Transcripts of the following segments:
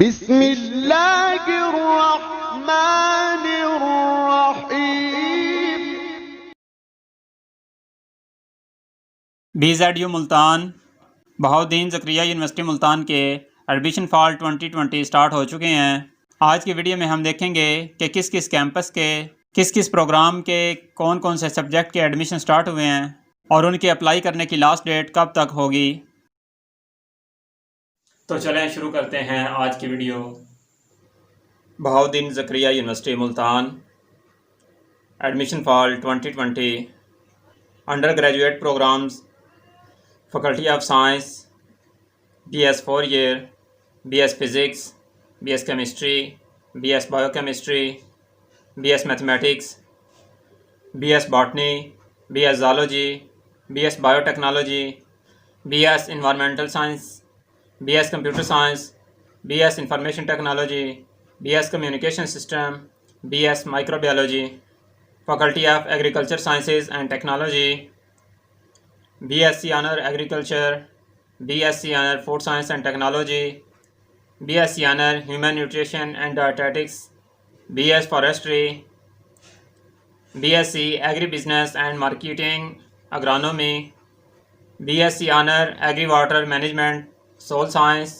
बिस्मिल्लाहिर्रहमानिर्रहीम। BZU Multan Bahauddin Zakariya university Multan के admission fall 2020 start हो चुके हैं। आज की वीडियो में हम देखेंगे कि किस किस कैंपस के किस किस प्रोग्राम के कौन कौन से सब्जेक्ट के एडमिशन स्टार्ट हुए हैं और उनके अप्लाई करने की लास्ट डेट कब तक होगी। तो चलें शुरू करते हैं आज की video. Bahauddin Zakariya university Multan admission fall 2020 under graduate programmes Faculty of Science, BS 4 year, BS Physics, BS Chemistry, BS Biochemistry, BS Mathematics, BS Botany, BS Zoology, BS Biotechnology, BS Environmental Science, BS Computer Science, BS Information Technology, BS Communication System, BS Microbiology, Faculty of Agriculture Sciences and Technology, BSc Honor Agriculture, BSc Honor Food Science and Technology, BSc Honor Human Nutrition and Dietetics, BS Forestry, BSc Agribusiness and Marketing Agronomy, BSc Honor Agri-Water Management Soil Science,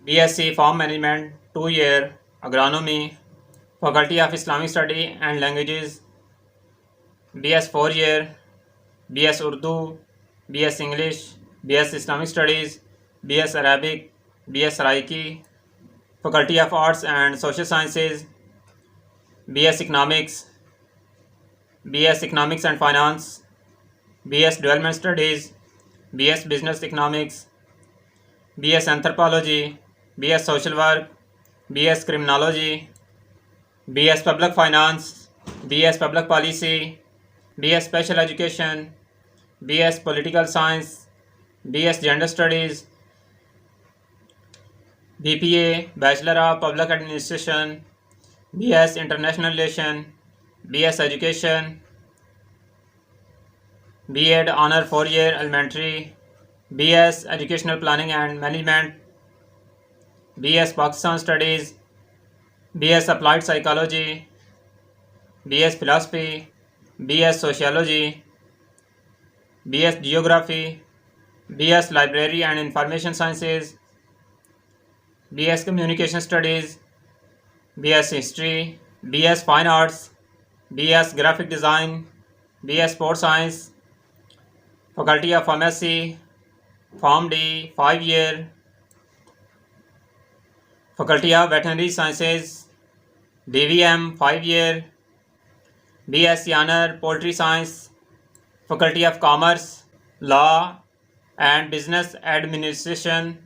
BSc Farm Management 2 year Agronomy, Faculty of Islamic Study and Languages, BS 4 year BS Urdu, BS English, BS Islamic Studies, BS Arabic, BS Saraiki, Faculty of Arts and Social Sciences, BS Economics, BS Economics and Finance, BS Development Studies, BS Business Economics, BS Anthropology, BS Social Work, BS Criminology, BS Public Finance, BS Public Policy, BS Special Education, BS Political Science, BS Gender Studies, BPA Bachelor of Public Administration, BS International Relation, BS Education, B.Ed Honor 4 year Elementary, BS Educational Planning and Management, BS Pakistan Studies, BS Applied Psychology, BS Philosophy, BS Sociology, BS Geography, BS Library and Information Sciences, BS Communication Studies, BS History, BS Fine Arts, BS Graphic Design, BS Sports Science, Faculty of Pharmacy, Pharm D 5 year, Faculty of Veterinary Sciences, DVM 5 year, BSc Honor Poultry Science, Faculty of Commerce, Law and Business Administration,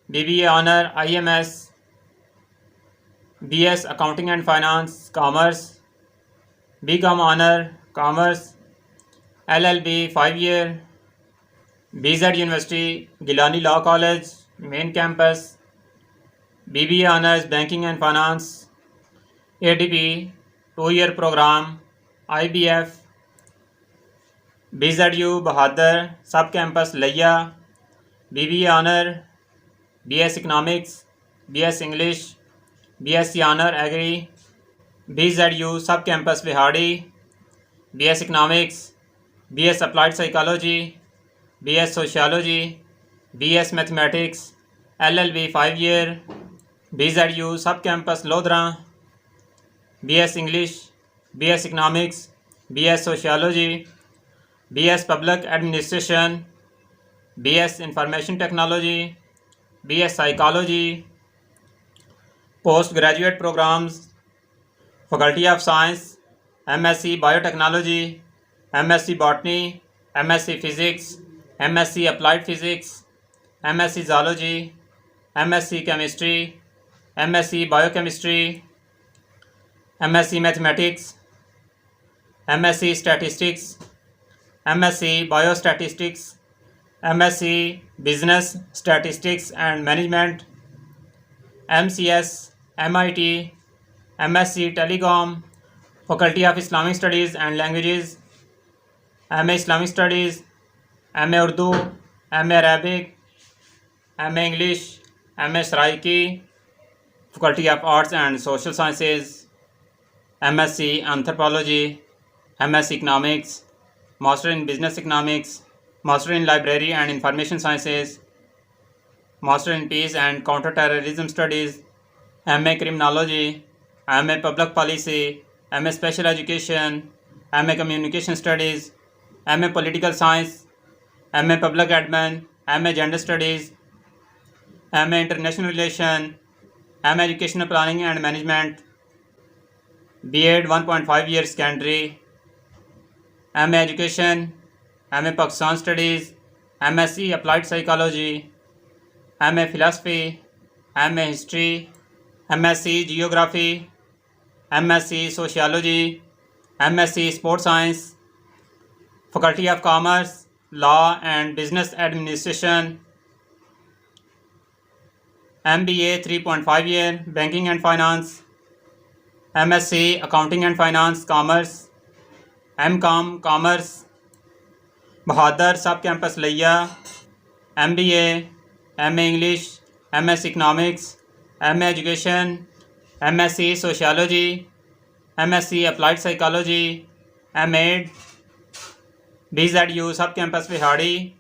BBA Honor IMS, BS Accounting and Finance, Commerce, BCom Honor Commerce, LLB 5 year, BZ University, Gilani Law College, Main Campus, BBA Honors Banking and Finance, ADP 2 year program, IBF, BZU Bahadur Sub Campus Laya, BBA Honor, BS Economics, BS English, BSc Honor Agri, BZU Sub Campus Vihadi, BS Economics, BS Applied Psychology, BS Sociology, BS Mathematics, LLB 5 year, BZU Sub Campus Lodhra, BS English, BS Economics, BS Sociology, BS Public Administration, BS Information Technology, BS Psychology, Postgraduate Programs, Faculty of Science, MSc Biotechnology, MSc Botany, MSc Physics, MSc Applied Physics, MSc Zoology, MSc Chemistry, MSc Biochemistry, MSc Mathematics, MSc Statistics, MSc Biostatistics, MSc Business Statistics and Management, MCS, MIT, MSc Telecom, Faculty of Islamic Studies and Languages, MA Islamic Studies, MA Urdu, MA Arabic, MA English, M.A. Saraiki, Faculty of Arts and Social Sciences, MSc Anthropology, MSc Economics, Master in Business Economics, Master in Library and Information Sciences, Master in Peace and Counter-Terrorism Studies, MA Criminology, MA Public Policy, MA Special Education, MA Communication Studies, MA Political Science, MA Public Admin, MA Gender Studies, MA International Relation, MA Educational Planning and Management, B.Ed 1.5 years secondary, MA Education, MA Pakistan Studies, MSc Applied Psychology, MA Philosophy, MA History, MSc Geography, MSc Sociology, MSc Sports Science, Faculty of Commerce, Law and Business Administration, MBA 3.5 year Banking and Finance, MSc Accounting and Finance Commerce, MCom Commerce, Bahadur Sub Campus Laiya, MBA, MA English, MS Economics, MA Education, MSc Sociology, MSc Applied Psychology, MAd, BZU Sub Campus Vihadi,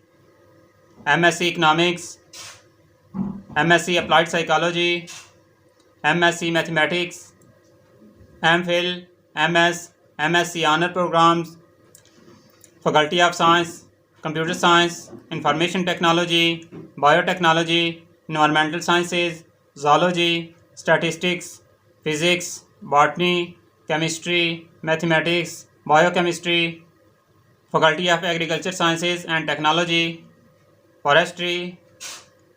MSc Economics, MSc Applied Psychology, MSc Mathematics, MPhil, MS, MSc Honor Programs, Faculty of Science, Computer Science, Information Technology, Biotechnology, Environmental Sciences, Zoology, Statistics, Physics, Botany, Chemistry, Mathematics, Biochemistry, Faculty of Agriculture Sciences and Technology, Forestry,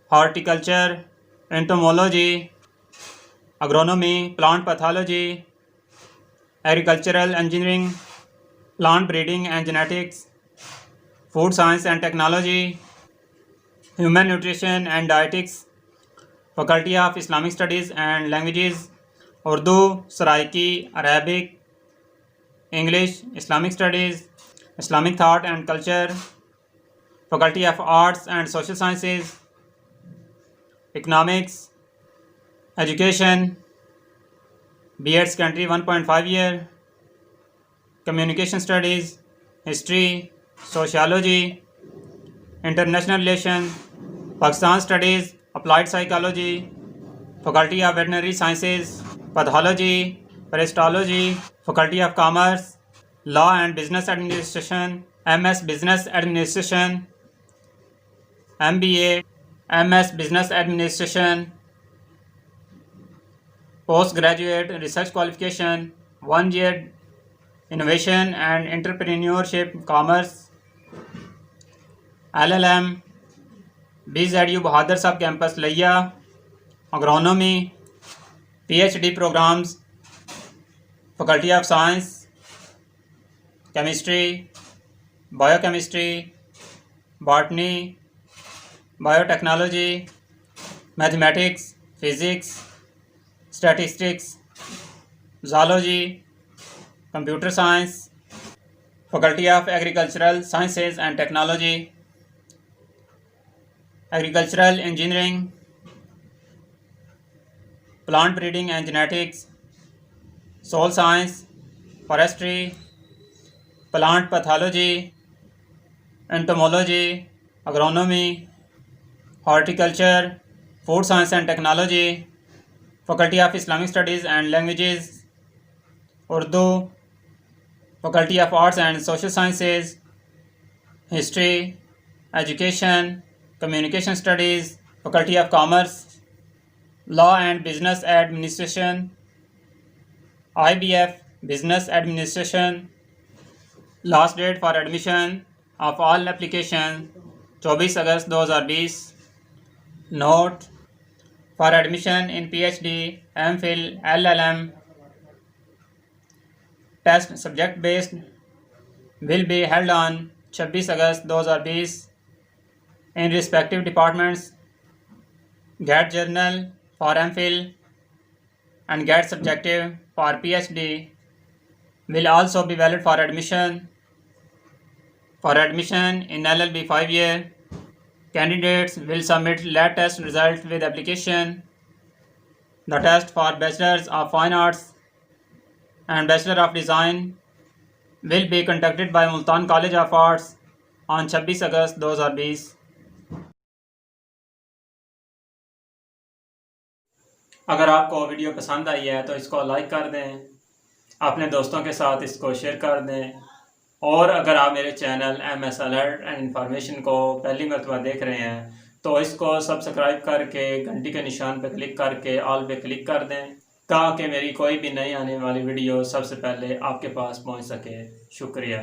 Horticulture, Entomology, Agronomy, Plant Pathology, Agricultural Engineering, Plant Breeding and Genetics, Food Science and Technology, Human Nutrition and Dietetics, Faculty of Islamic Studies and Languages, Urdu, Saraiki, Arabic, English, Islamic Studies, Islamic Thought and Culture, Faculty of Arts and Social Sciences, Economics, Education, B.Ed Secondary 1.5 year, Communication Studies, History, Sociology, International Relations, Pakistan Studies, Applied Psychology, Faculty of Veterinary Sciences, Pathology, Parasitology, Faculty of Commerce, Law and Business Administration, MS Business Administration, MBA, MS Business Administration, Postgraduate Research Qualification, 1 year Innovation and Entrepreneurship Commerce, LLM, BZU Bahadur Sub Campus Laiya, Agronomy, PhD programs, Faculty of Science, Chemistry, Biochemistry, Botany, Biotechnology, Mathematics, Physics, Statistics, Zoology, Computer Science, Faculty of Agricultural Sciences and Technology, Agricultural Engineering, Plant Breeding and Genetics, Soil Science, Forestry, Plant Pathology, Entomology, Agronomy, Horticulture, Food Science and Technology, Faculty of Islamic Studies and Languages, Urdu, Faculty of Arts and Social Sciences, History, Education, Communication Studies, Faculty of Commerce, Law and Business Administration, IBF Business Administration. Last date for admission of all applications 24 August 2020. Note: for admission in PhD, MPhil, LLM, test subject based will be held on 26 August 2020 in respective departments. GAT journal for MPhil and GAT subjective for PhD will also be valid for admission. For admission in LLB 5 year, Candidates will submit lab test result with application. The test for Bachelors of Fine Arts and Bachelor of Design will be conducted by Multan College of Arts on 26 अगस्त 2020। अगर आपको video पसंद आई है तो इसको like कर दें, अपने दोस्तों के साथ इसको शेयर कर दें, और अगर आप मेरे channel MS alert and information को पहली मरतबा देख रहे हैं तो इसको सब्सक्राइब करके घंटी के निशान पर क्लिक करके ऑल पे क्लिक कर दें ताकि मेरी कोई भी नई आने वाली वीडियो सबसे पहले आपके पास पहुंच सके। शुक्रिया।